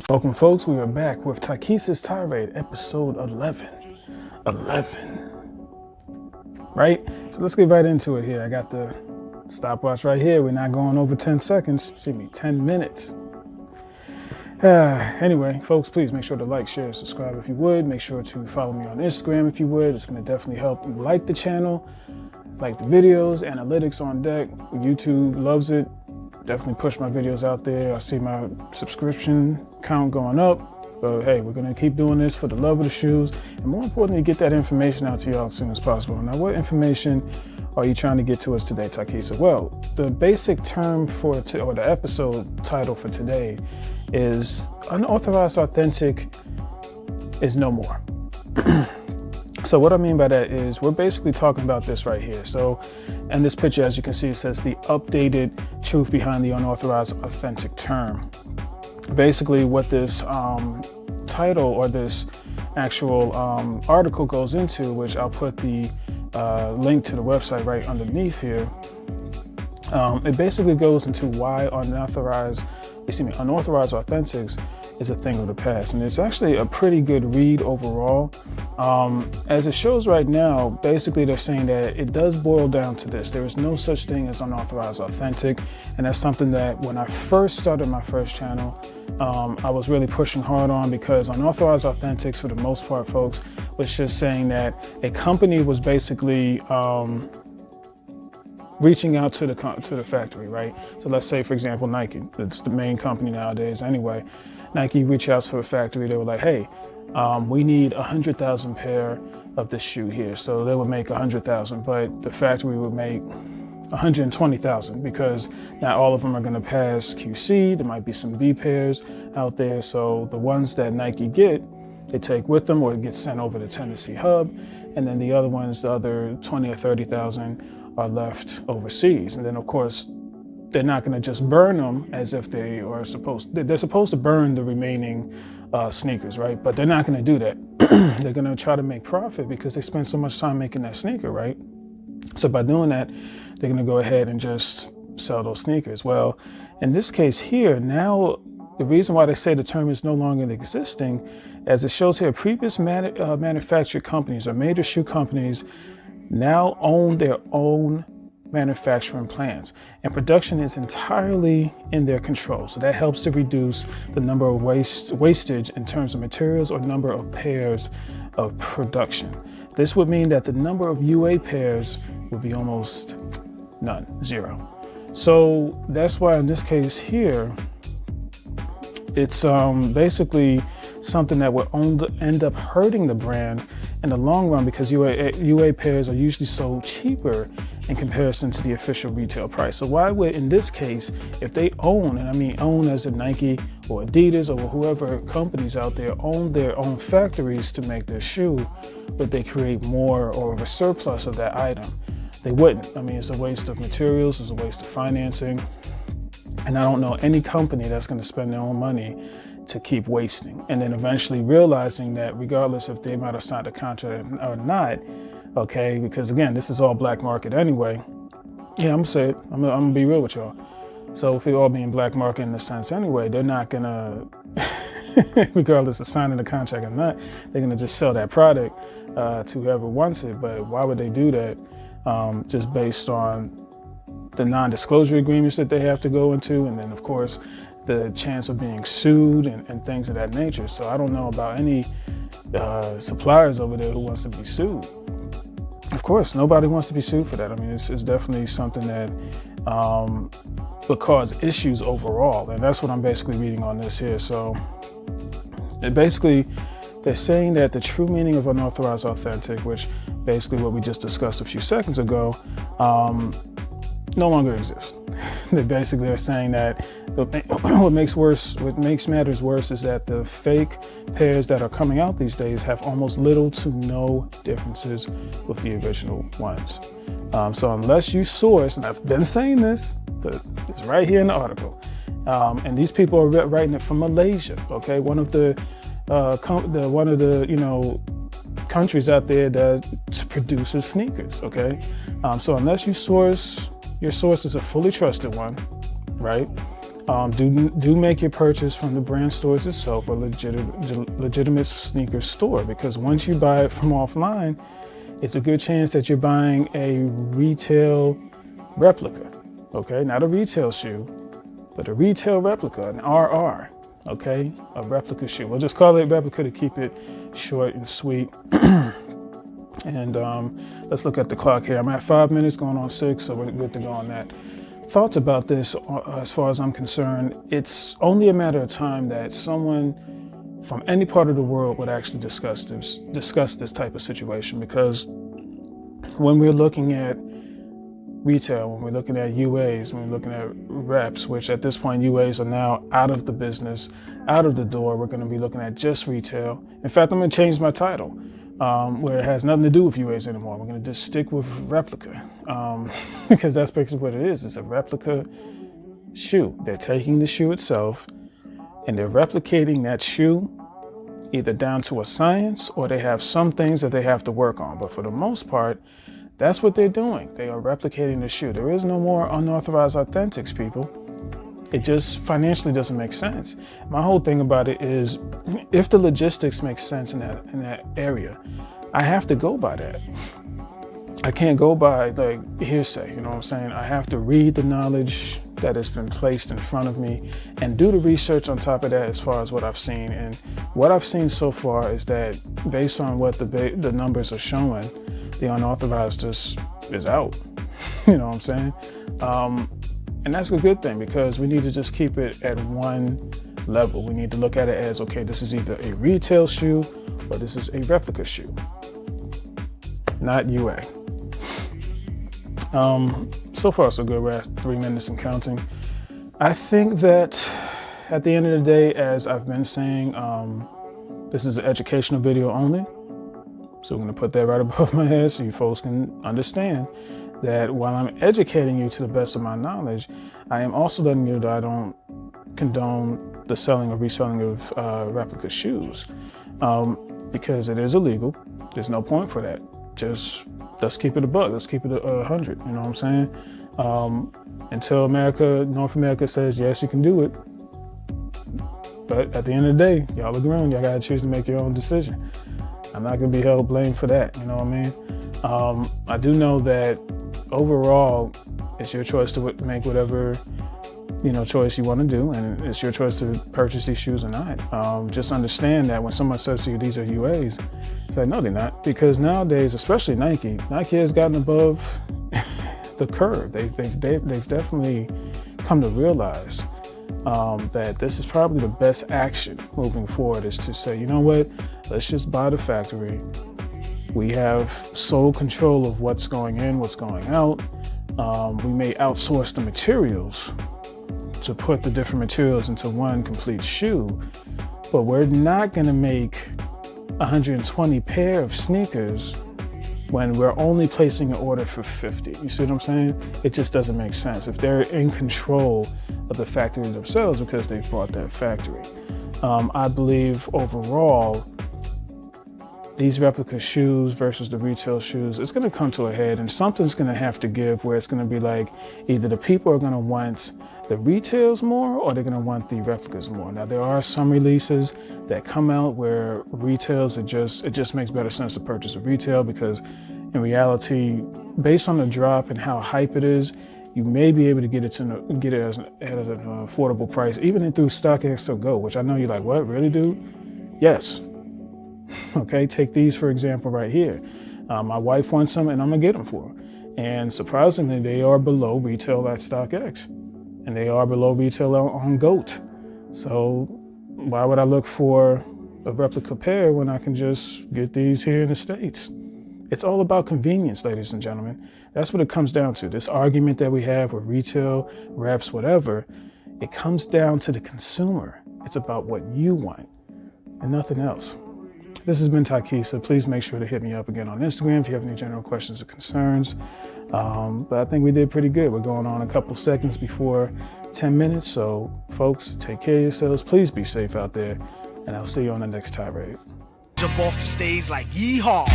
Welcome, folks. We are back with Tykisa's Tirade, episode 11. 11. Right? So let's get right into it here. I got the stopwatch right here. We're not going over 10 seconds. See me, 10 minutes. Anyway, folks, please make sure to like, share, subscribe if you would. Make sure to follow me on Instagram if you would. It's going to definitely help. Like the channel, like the videos, analytics on deck. YouTube loves it. Definitely push my videos out there. I see my subscription count going up. But hey, we're going to keep doing this for the love of the shoes. And more importantly, get that information out to y'all as soon as possible. Now, what information are you trying to get to us today, Tykisa? Well, the basic term or the episode title for today is Unauthorized Authentic is no more. So what I mean by that is we're basically talking about this right here. So in this picture, as you can see, it says the updated truth behind the unauthorized authentic term. Basically what this title or this actual article goes into, which I'll put the link to the website right underneath here. It basically goes into why unauthorized authentics is a thing of the past. And it's actually a pretty good read overall. As it shows right now, basically they're saying that it does boil down to this. There is no such thing as unauthorized authentic. And that's something that when I first started my first channel, I was really pushing hard on, because unauthorized authentics, for the most part, folks, was just saying that a company was basically reaching out to the factory, right? So let's say, for example, Nike, it's the main company nowadays anyway. Nike reached out to a factory. They were like, hey, we need 100,000 pair of this shoe here. So they would make 100,000, but the factory would make 120,000, because not all of them are going to pass QC. There might be some B pairs out there. So the ones that Nike get, they take with them, or it gets sent over to Tennessee Hub. And then the other ones, the other 20 or 30,000 are left overseas. And then of course, they're not going to just burn them as if they are supposed. They're supposed to burn the remaining sneakers, right? But they're not going to do that. They're going to try to make profit because they spend so much time making that sneaker, right? So by doing that, they're going to go ahead and just sell those sneakers. Well, in this case here, now the reason why they say the term is no longer existing, as it shows here, previous manufactured companies or major shoe companies now own their own manufacturing plants, and production is entirely in their control. So that helps to reduce the number of wastage in terms of materials or number of pairs of production. This would mean that the number of UA pairs would be almost none, zero. So that's why in this case here, it's basically something that would end up hurting the brand in the long run, because UA pairs are usually sold cheaper in comparison to the official retail price. So why would, in this case, if they own, and I mean own as in Nike or Adidas or whoever companies out there own their own factories to make their shoe, would they create more or of a surplus of that item? They wouldn't. I mean, it's a waste of materials, it's a waste of financing. And I don't know any company that's going to spend their own money to keep wasting, and then eventually realizing that regardless if they might have signed a contract or not, okay, because again, this is all black market anyway. Yeah, I'm gonna say it. I'm gonna be real with y'all. So if they all being black market in a sense anyway, they're not gonna, regardless of signing the contract or not, they're gonna just sell that product to whoever wants it. But why would they do that? Just based on the non-disclosure agreements that they have to go into, and then of course the chance of being sued and things of that nature. So I don't know about any suppliers over there who wants to be sued. Of course, nobody wants to be sued for that. I mean, it's definitely something that would cause issues overall. And that's what I'm basically reading on this here. So basically, they're saying that the true meaning of unauthorized authentic, which basically what we just discussed a few seconds ago, no longer exists. They basically are saying that what makes matters worse is that the fake pairs that are coming out these days have almost little to no differences with the original ones. So unless you source, and I've been saying this, but it's right here in the article, and these people are writing it from Malaysia, okay, one of the countries out there that produces sneakers, okay. So unless you source, your source is a fully trusted one, right? Do make your purchase from the brand stores itself, or legitimate sneaker store, because once you buy it from offline, it's a good chance that you're buying a retail replica. Okay, not a retail shoe, but a retail replica, an RR. Okay, a replica shoe. We'll just call it replica to keep it short and sweet. And let's look at the clock here. I'm at 5 minutes going on 6, so we're good to go on that. Thoughts about this, as far as I'm concerned, it's only a matter of time that someone from any part of the world would actually discuss this type of situation, because when we're looking at retail, when we're looking at UAs, when we're looking at reps, which at this point UAs are now out of the business, out of the door, we're going to be looking at just retail. In fact, I'm going to change my title, where it has nothing to do with UAs anymore. We're going to just stick with replica, because that's basically what it is. It's a replica shoe. They're taking the shoe itself and they're replicating that shoe either down to a science, or they have some things that they have to work on. But for the most part, that's what they're doing. They are replicating the shoe. There is no more unauthorized authentics, people. It just financially doesn't make sense. My whole thing about it is, if the logistics make sense in that area, I have to go by that. I can't go by like hearsay, you know what I'm saying? I have to read the knowledge that has been placed in front of me and do the research on top of that as far as what I've seen. And what I've seen so far is that based on what the numbers are showing, the unauthorized is out. You know what I'm saying? And that's a good thing, because we need to just keep it at one level. We need to look at it as, okay, this is either a retail shoe or this is a replica shoe, not UA. So far so good. We're at 3 minutes and counting. I think that at the end of the day, as I've been saying, this is an educational video only. So I'm going to put that right above my head so you folks can understand that while I'm educating you to the best of my knowledge, I am also letting you know that I don't condone the selling or reselling of replica shoes, because it is illegal. There's no point for that. Just let's keep it a buck. Let's keep it 100. You know what I'm saying? Until North America says, yes, you can do it. But at the end of the day, y'all are grown. Y'all got to choose to make your own decision. I'm not going to be held blame for that. You know what I mean? I do know that overall, it's your choice to make whatever, choice you want to do. And it's your choice to purchase these shoes or not. Just understand that when someone says to you, these are UAs, it's like, no, they're not. Because nowadays, especially Nike has gotten above the curve. They've definitely come to realize that this is probably the best action moving forward, is to say, you know what, let's just buy the factory. We have sole control of what's going in, what's going out. We may outsource the materials to put the different materials into one complete shoe, but we're not going to make 120 pair of sneakers when we're only placing an order for 50. You see what I'm saying? It just doesn't make sense. If they're in control of the factory themselves because they bought that factory. I believe overall, these replica shoes versus the retail shoes, it's going to come to a head, and something's going to have to give, where it's going to be like either the people are going to want the retails more or they're going to want the replicas more. Now, there are some releases that come out where retails, it just makes better sense to purchase a retail, because in reality, based on the drop and how hype it is, you may be able to get it at an affordable price, even through StockX or Go, which I know you're like, what, really, dude? Yes. Okay, take these for example right here. My wife wants some and I'm gonna get them for her. And surprisingly, they are below retail at StockX, and they are below retail on GOAT. So why would I look for a replica pair when I can just get these here in the States? It's all about convenience, ladies and gentlemen. That's what it comes down to. This argument that we have with retail, reps, whatever, it comes down to the consumer. It's about what you want and nothing else. This has been Tykisa. Please make sure to hit me up again on Instagram if you have any general questions or concerns. But I think we did pretty good. We're going on a couple seconds before 10 minutes. So folks, take care of yourselves. Please be safe out there. And I'll see you on the next Tirade. Jump off the stage like yeehaw.